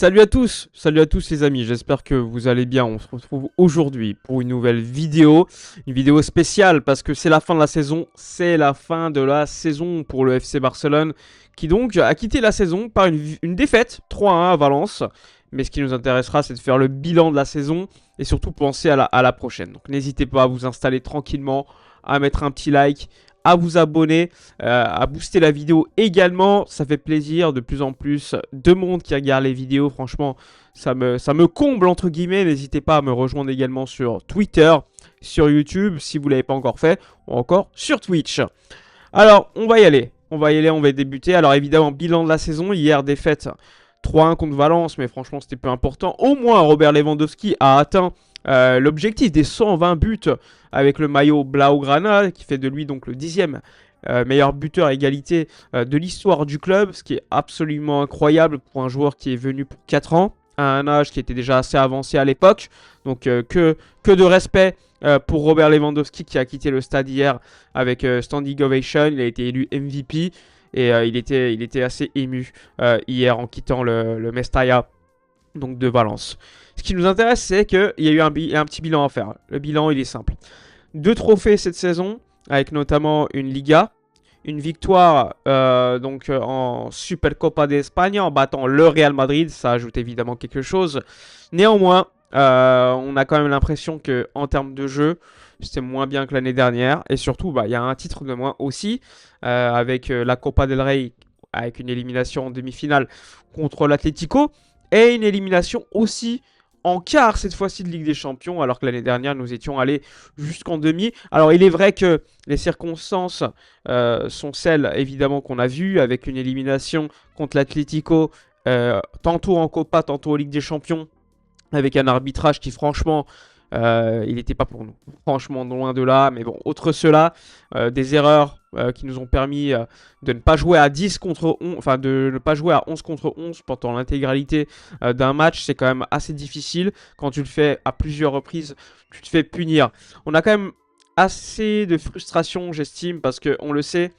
Salut à tous les amis, j'espère que vous allez bien. On se retrouve aujourd'hui pour une nouvelle une vidéo spéciale parce que c'est la fin de la saison, pour le FC Barcelone qui donc a quitté la saison par une défaite 3-1 à Valence. Mais ce qui nous intéressera, c'est de faire le bilan de la saison et surtout penser à la prochaine. Donc n'hésitez pas à vous installer tranquillement, à mettre un petit like, à vous abonner, à booster la vidéo également. Ça fait plaisir, de plus en plus de monde qui regarde les vidéos. Franchement, ça me comble entre guillemets. N'hésitez pas à me rejoindre également sur Twitter, sur YouTube si vous ne l'avez pas encore fait, ou encore sur Twitch. Alors, on va y aller. On va débuter. Alors évidemment, bilan de la saison. Hier, défaite 3-1 contre Valence, mais franchement, c'était peu important. Au moins, Robert Lewandowski a atteint l'objectif des 120 buts avec le maillot Blaugrana, qui fait de lui donc le 10e meilleur buteur à égalité de l'histoire du club, ce qui est absolument incroyable pour un joueur qui est venu pour 4 ans, à un âge qui était déjà assez avancé à l'époque. Donc que de respect pour Robert Lewandowski qui a quitté le stade hier avec standing ovation. Il a été élu MVP et il était assez ému hier en quittant le Mestalla donc de Valence. Ce qui nous intéresse, c'est qu'il y a eu un petit bilan à faire. Le bilan, il est simple. 2 trophées cette saison, avec notamment une Liga, une victoire en Supercopa d'Espagne en battant le Real Madrid. Ça ajoute évidemment quelque chose. Néanmoins, on a quand même l'impression qu'en termes de jeu, c'était moins bien que l'année dernière. Et surtout, il y a un titre de moins aussi, avec la Copa del Rey, avec une élimination en demi-finale contre l'Atlético. Et une élimination aussi en quart cette fois-ci de Ligue des Champions, alors que l'année dernière nous étions allés jusqu'en demi. Alors il est vrai que les circonstances sont celles évidemment qu'on a vues, avec une élimination contre l'Atlético, tantôt en Copa, tantôt en Ligue des Champions, avec un arbitrage qui franchement... il n'était pas pour nous. Franchement, loin de là. Mais bon, autre cela, des erreurs qui nous ont permis de ne pas jouer à 10 contre 11, enfin de ne pas jouer à 11 contre 11 pendant l'intégralité d'un match. C'est quand même assez difficile. Quand tu le fais à plusieurs reprises, tu te fais punir. On a quand même assez de frustration, j'estime, parce qu'on le sait,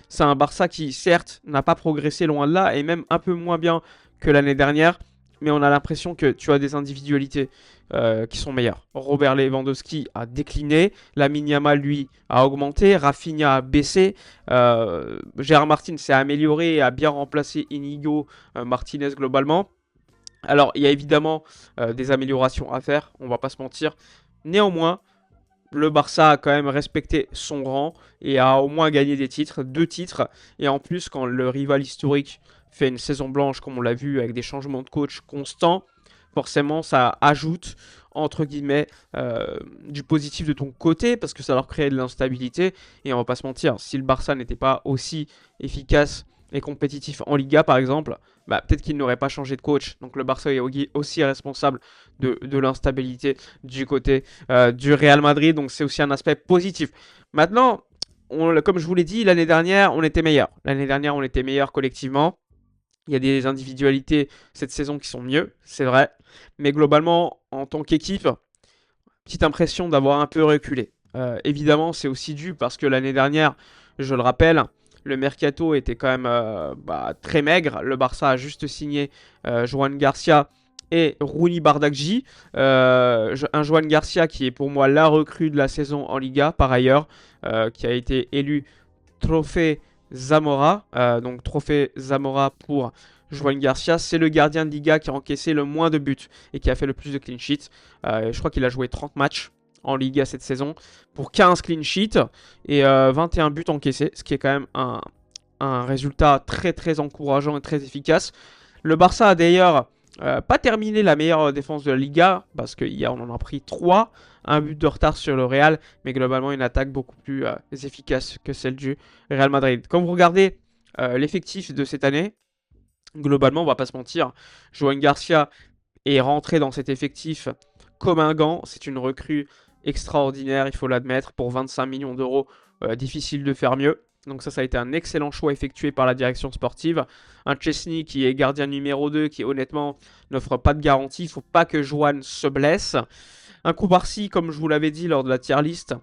c'est un Barça qui, certes, n'a pas progressé loin de là, et même un peu moins bien que l'année dernière. Mais on a l'impression que tu as des individualités qui sont meilleures. Robert Lewandowski a décliné, Lamine Yamal, lui, a augmenté, Rafinha a baissé, Gérard Martin s'est amélioré et a bien remplacé Inigo Martinez globalement. Alors, il y a évidemment des améliorations à faire, on va pas se mentir. Néanmoins, le Barça a quand même respecté son rang et a au moins gagné des titres, 2 titres. Et en plus, quand le rival historique fait une saison blanche, comme on l'a vu, avec des changements de coach constants, forcément, ça ajoute, entre guillemets, du positif de ton côté, parce que ça leur crée de l'instabilité. Et on va pas se mentir, si le Barça n'était pas aussi efficace et compétitif en Liga, par exemple, peut-être qu'il n'aurait pas changé de coach. Donc le Barça est aussi responsable de l'instabilité du côté du Real Madrid. Donc c'est aussi un aspect positif. Maintenant, comme je vous l'ai dit, l'année dernière, on était meilleur. L'année dernière, on était meilleur collectivement. Il y a des individualités cette saison qui sont mieux, c'est vrai. Mais globalement, en tant qu'équipe, petite impression d'avoir un peu reculé. Évidemment, c'est aussi dû parce que l'année dernière, je le rappelle, le mercato était quand même très maigre. Le Barça a juste signé Joan Garcia et Rouni Bardakji. Un Joan Garcia qui est pour moi la recrue de la saison en Liga, par ailleurs, qui a été élu Trophée Zamora. Donc Trophée Zamora pour Joan Garcia. C'est le gardien de Liga qui a encaissé le moins de buts et qui a fait le plus de clean sheets. Je crois qu'il a joué 30 matchs en Liga cette saison pour 15 clean sheets et 21 buts encaissés, ce qui est quand même un résultat très très encourageant et très efficace. Le Barça a d'ailleurs pas terminé la meilleure défense de la Liga, parce qu'hier on en a pris 3, un but de retard sur le Real, mais globalement une attaque beaucoup plus efficace que celle du Real Madrid. Quand vous regardez l'effectif de cette année, globalement on va pas se mentir, Joan Garcia est rentré dans cet effectif comme un gant. C'est une recrue extraordinaire, il faut l'admettre, pour 25 millions d'euros, difficile de faire mieux. Donc ça a été un excellent choix effectué par la direction sportive. Un Chesney qui est gardien numéro 2, qui honnêtement n'offre pas de garantie. Il ne faut pas que Joan se blesse. Un Koubarsi, comme je vous l'avais dit lors de la tier list,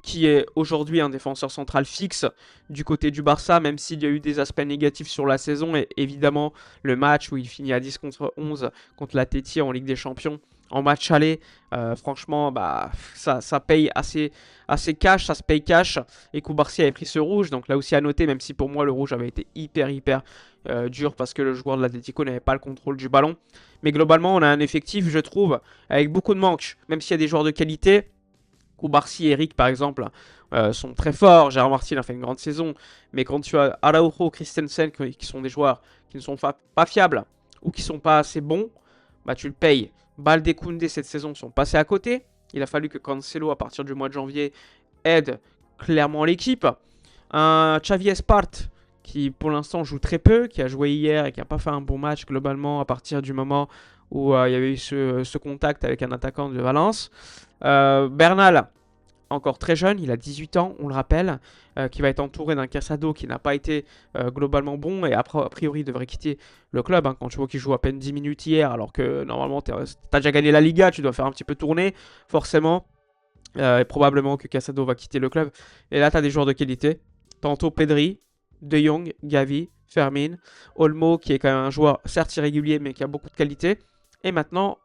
qui est aujourd'hui un défenseur central fixe du côté du Barça, même s'il y a eu des aspects négatifs sur la saison, et évidemment le match où il finit à 10 contre 11 contre l'Atleti en Ligue des Champions, en match aller, franchement, bah, ça paye assez cash, ça se paye cash, et Cubarsí avait pris ce rouge, donc là aussi à noter, même si pour moi le rouge avait été hyper dur, parce que le joueur de l'Atlético n'avait pas le contrôle du ballon, mais globalement on a un effectif, je trouve, avec beaucoup de manques, même s'il y a des joueurs de qualité. Cubarsí et Eric, par exemple, sont très forts. Gérard Martin a fait une grande saison. Mais quand tu as Araujo, Christensen, qui sont des joueurs qui ne sont pas fiables ou qui ne sont pas assez bons, bah tu le payes. Balde et Koundé, cette saison, sont passés à côté. Il a fallu que Cancelo, à partir du mois de janvier, aide clairement l'équipe. Un Xavi Espart, qui pour l'instant joue très peu, qui a joué hier et qui n'a pas fait un bon match globalement à partir du moment où il y avait eu ce contact avec un attaquant de Valence. Bernal, encore très jeune, il a 18 ans, on le rappelle, qui va être entouré d'un Casado qui n'a pas été globalement bon et a priori devrait quitter le club. Quand tu vois qu'il joue à peine 10 minutes hier, alors que normalement tu as déjà gagné la Liga, tu dois faire un petit peu tourner, forcément. Et probablement que Casado va quitter le club. Et là, tu as des joueurs de qualité. Tantôt Pedri, De Jong, Gavi, Fermin, Olmo, qui est quand même un joueur certes irrégulier, mais qui a beaucoup de qualité. Et maintenant,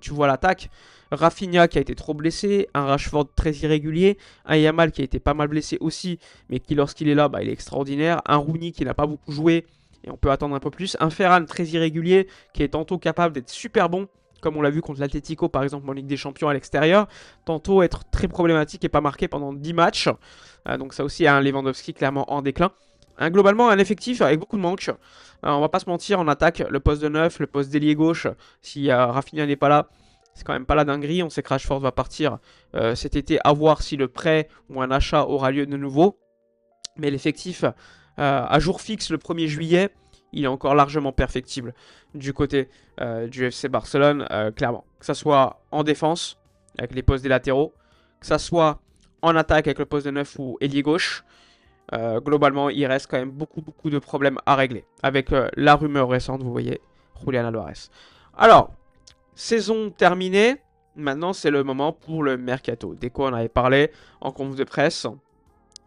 tu vois l'attaque. Rafinha qui a été trop blessé, un Rashford très irrégulier, un Yamal qui a été pas mal blessé aussi, mais qui lorsqu'il est là, bah, il est extraordinaire, un Rooney qui n'a pas beaucoup joué, et on peut attendre un peu plus, un Ferran très irrégulier, qui est tantôt capable d'être super bon, comme on l'a vu contre l'Atlético par exemple en Ligue des Champions à l'extérieur, tantôt être très problématique et pas marqué pendant 10 matchs, donc ça aussi un Lewandowski clairement en déclin. Globalement, un effectif avec beaucoup de manques. On va pas se mentir, en attaque, le poste de neuf, le poste d'ailier gauche, si Rafinha n'est pas là, c'est quand même pas la dinguerie. On sait que Rashford va partir cet été, à voir si le prêt ou un achat aura lieu de nouveau. Mais l'effectif, à jour fixe le 1er juillet, il est encore largement perfectible du côté du FC Barcelone, clairement. Que ça soit en défense, avec les postes des latéraux, que ça soit en attaque avec le poste de neuf ou ailier gauche. Globalement, il reste quand même beaucoup de problèmes à régler. Avec la rumeur récente, vous voyez, Julian Alvarez. Alors, saison terminée. Maintenant, c'est le moment pour le mercato. Dès qu'on en avait parlé en conf de presse,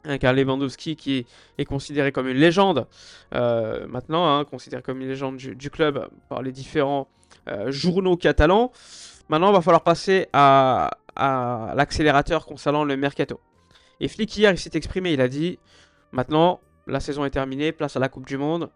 avec un Lewandowski qui est considéré comme une légende. Maintenant, considéré comme une légende du club par les différents journaux catalans. Maintenant, il va falloir passer à l'accélérateur concernant le mercato. Et Flick hier, il s'est exprimé, il a dit... Maintenant, la saison est terminée, place à la Coupe du Monde.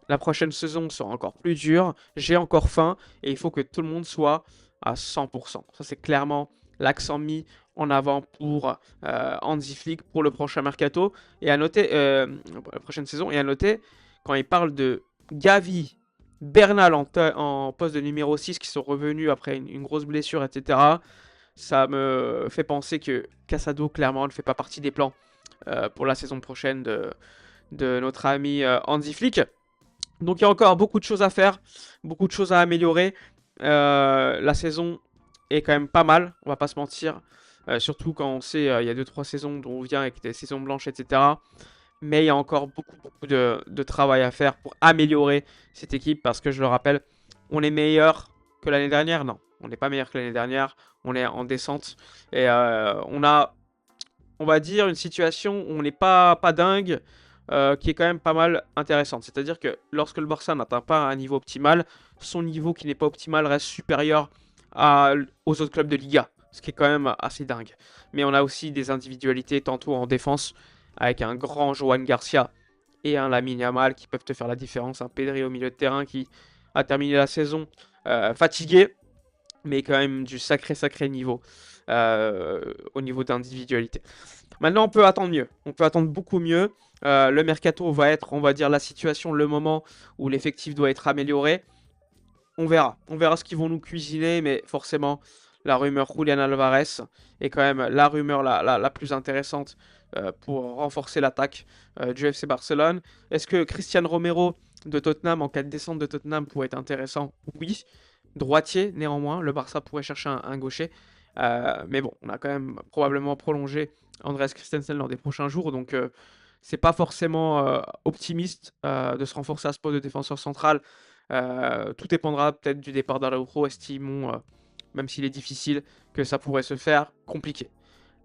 La prochaine saison sera encore plus dure. J'ai encore faim et il faut que tout le monde soit à 100%. Ça, c'est clairement l'accent mis en avant pour Hansi Flick pour le prochain mercato. Et à noter, la prochaine saison, et à noter, quand il parle de Gavi, Bernal en poste de numéro 6 qui sont revenus après une grosse blessure, etc., ça me fait penser que Casado, clairement, ne fait pas partie des plans pour la saison prochaine de notre ami Hansi Flick. Donc il y a encore beaucoup de choses à faire, beaucoup de choses à améliorer. La saison est quand même pas mal, on va pas se mentir. Surtout quand on sait il y a 2-3 saisons dont on vient avec des saisons blanches, etc. Mais il y a encore beaucoup de travail à faire pour améliorer cette équipe. Parce que je le rappelle, on est meilleur que l'année dernière. Non, on n'est pas meilleur que l'année dernière. On est en descente. Et on a, on va dire, une situation où on n'est pas dingue, qui est quand même pas mal intéressante. C'est-à-dire que lorsque le Barça n'atteint pas un niveau optimal, son niveau qui n'est pas optimal reste supérieur aux autres clubs de Liga. Ce qui est quand même assez dingue. Mais on a aussi des individualités, tantôt en défense, avec un grand Johan Garcia et un Lamine Yamal qui peuvent te faire la différence. Un Pedri au milieu de terrain qui a terminé la saison fatigué, mais quand même du sacré niveau au niveau d'individualité. Maintenant, on peut attendre mieux. On peut attendre beaucoup mieux. Le mercato va être, on va dire, la situation, le moment où l'effectif doit être amélioré. On verra. On verra ce qu'ils vont nous cuisiner, mais forcément, la rumeur Julian Alvarez est quand même la rumeur la plus intéressante pour renforcer l'attaque du FC Barcelone. Est-ce que Cristian Romero de Tottenham, en cas de descente de Tottenham, pourrait être intéressant? Oui. Droitier, néanmoins. Le Barça pourrait chercher un gaucher. Mais bon, on a quand même probablement prolongé Andreas Christensen lors des prochains jours. Donc, c'est pas forcément optimiste de se renforcer à ce poste de défenseur central. Tout dépendra peut-être du départ d'Araujo. Estimons, même s'il est difficile, que ça pourrait se faire compliqué.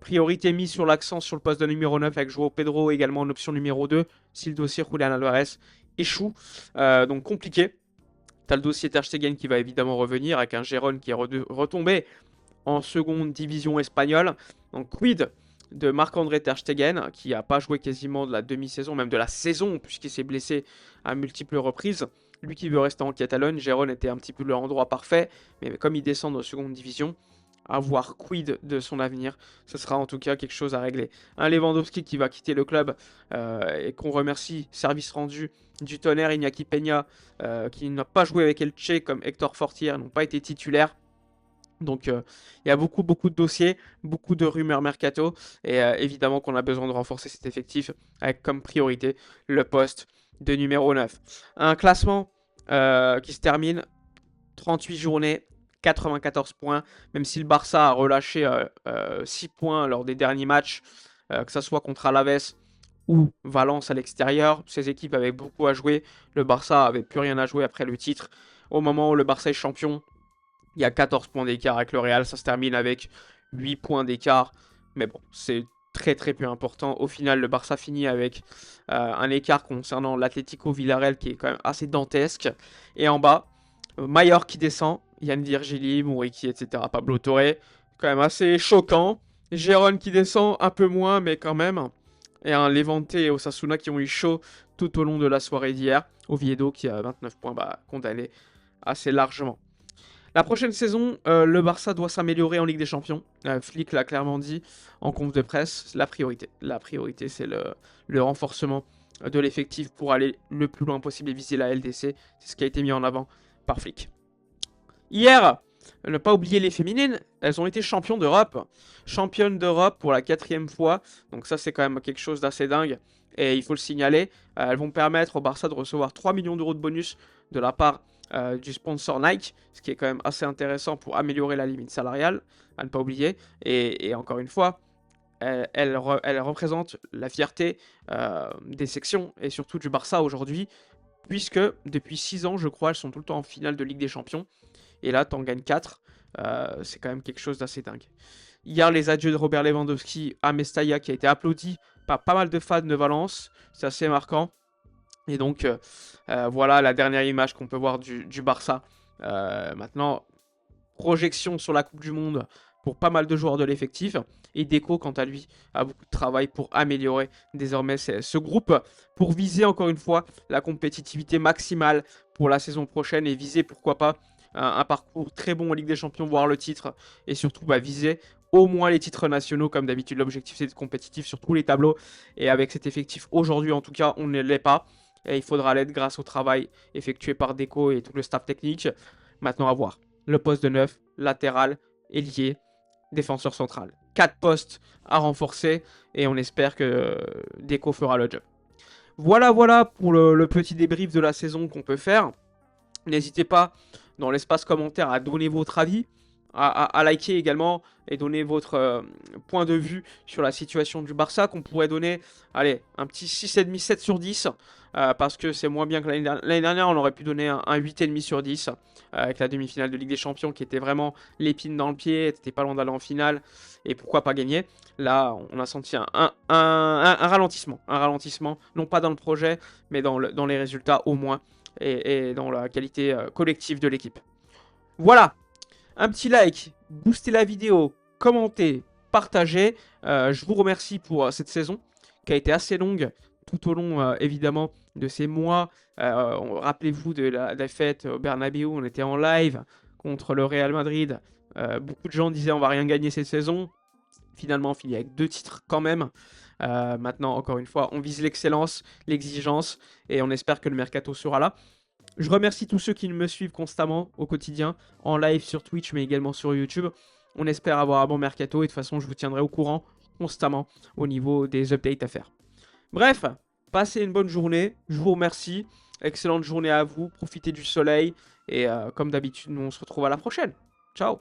Priorité mise sur l'accent sur le poste de numéro 9 avec Joao Pedro également en option numéro 2 si le dossier Julián Álvarez échoue. Donc compliqué. T'as le dossier Ter Stegen qui va évidemment revenir avec un Gérone qui est retombé en seconde division espagnole. Donc quid de Marc-André Ter Stegen qui n'a pas joué quasiment de la demi-saison, même de la saison puisqu'il s'est blessé à multiples reprises. Lui qui veut rester en Catalogne, Gérone était un petit peu l'endroit parfait, mais comme il descend de seconde division, à voir quid de son avenir, ce sera en tout cas quelque chose à régler. Un Lewandowski qui va quitter le club et qu'on remercie, service rendu du tonnerre, Iñaki Peña qui n'a pas joué avec Elche comme Hector Fortier, n'ont pas été titulaires. Donc il y a beaucoup de dossiers, beaucoup de rumeurs mercato et évidemment qu'on a besoin de renforcer cet effectif avec comme priorité le poste de numéro 9. Un classement qui se termine 38 journées, 94 points, même si le Barça a relâché 6 points lors des derniers matchs, que ce soit contre Alaves ou Valence à l'extérieur. Ces équipes avaient beaucoup à jouer, le Barça avait plus rien à jouer après le titre. Au moment où le Barça est champion, il y a 14 points d'écart avec le Real, ça se termine avec 8 points d'écart. Mais bon, c'est très peu important. Au final, le Barça finit avec un écart concernant l'Atlético Villarreal qui est quand même assez dantesque. Et en bas, Mayor qui descend, Yann Virgili, Mouriki, etc. Pablo Torre, quand même assez choquant. Gérone qui descend un peu moins, mais quand même. Et un Levante et Osasuna qui ont eu chaud tout au long de la soirée d'hier. Oviedo qui a 29 points, condamné assez largement. La prochaine saison, le Barça doit s'améliorer en Ligue des Champions. Flick l'a clairement dit en conf de presse. La priorité, c'est le renforcement de l'effectif pour aller le plus loin possible et viser la LDC. C'est ce qui a été mis en avant par Flick. Hier, ne pas oublier les féminines, elles ont été championnes d'Europe. Championnes d'Europe pour la 4e fois. Donc ça, c'est quand même quelque chose d'assez dingue. Et il faut le signaler. Elles vont permettre au Barça de recevoir 3 millions d'euros de bonus de la part du sponsor Nike, ce qui est quand même assez intéressant pour améliorer la limite salariale, à ne pas oublier. Et encore une fois, elle représente la fierté des sections et surtout du Barça aujourd'hui, puisque depuis 6 ans, je crois, elles sont tout le temps en finale de Ligue des Champions. Et là, t'en gagnes 4. C'est quand même quelque chose d'assez dingue. Hier, les adieux de Robert Lewandowski à Mestalla, qui a été applaudi par pas mal de fans de Valence. C'est assez marquant. Et donc, voilà la dernière image qu'on peut voir du Barça. Maintenant, projection sur la Coupe du Monde pour pas mal de joueurs de l'effectif. Et Deco, quant à lui, a beaucoup de travail pour améliorer désormais ce groupe, pour viser encore une fois la compétitivité maximale pour la saison prochaine et viser, pourquoi pas, un parcours très bon en Ligue des Champions, voire le titre. Et surtout, viser au moins les titres nationaux, comme d'habitude. L'objectif, c'est d'être compétitif sur tous les tableaux. Et avec cet effectif, aujourd'hui, en tout cas, on ne l'est pas. Et il faudra l'être grâce au travail effectué par Deco et tout le staff technique. Maintenant, à voir. Le poste de 9, latéral, ailier, défenseur central. 4 postes à renforcer et on espère que Deco fera le job. Voilà pour le petit débrief de la saison qu'on peut faire. N'hésitez pas dans l'espace commentaire à donner votre avis, à liker également et donner votre point de vue sur la situation du Barça, qu'on pourrait donner, allez, un petit 6,5, 7 sur 10, parce que c'est moins bien que l'année dernière. L'année dernière, on aurait pu donner un 8,5 sur 10, avec la demi-finale de Ligue des Champions qui était vraiment l'épine dans le pied, t'étais pas loin d'aller en finale, et pourquoi pas gagner. Là, on a senti un ralentissement, non pas dans le projet, mais dans les résultats au moins, et dans la qualité collective de l'équipe. Voilà, un petit like, boostez la vidéo, commentez, partagez. Je vous remercie pour cette saison qui a été assez longue tout au long évidemment de ces mois. Rappelez-vous de la défaite au Bernabéu, on était en live contre le Real Madrid. Beaucoup de gens disaient on va rien gagner cette saison. Finalement on finit avec 2 titres quand même. Maintenant encore une fois on vise l'excellence, l'exigence et on espère que le mercato sera là. Je remercie tous ceux qui me suivent constamment au quotidien, en live sur Twitch, mais également sur YouTube. On espère avoir un bon mercato et de toute façon, je vous tiendrai au courant constamment au niveau des updates à faire. Bref, passez une bonne journée. Je vous remercie. Excellente journée à vous. Profitez du soleil. Et comme d'habitude, nous on se retrouve à la prochaine. Ciao!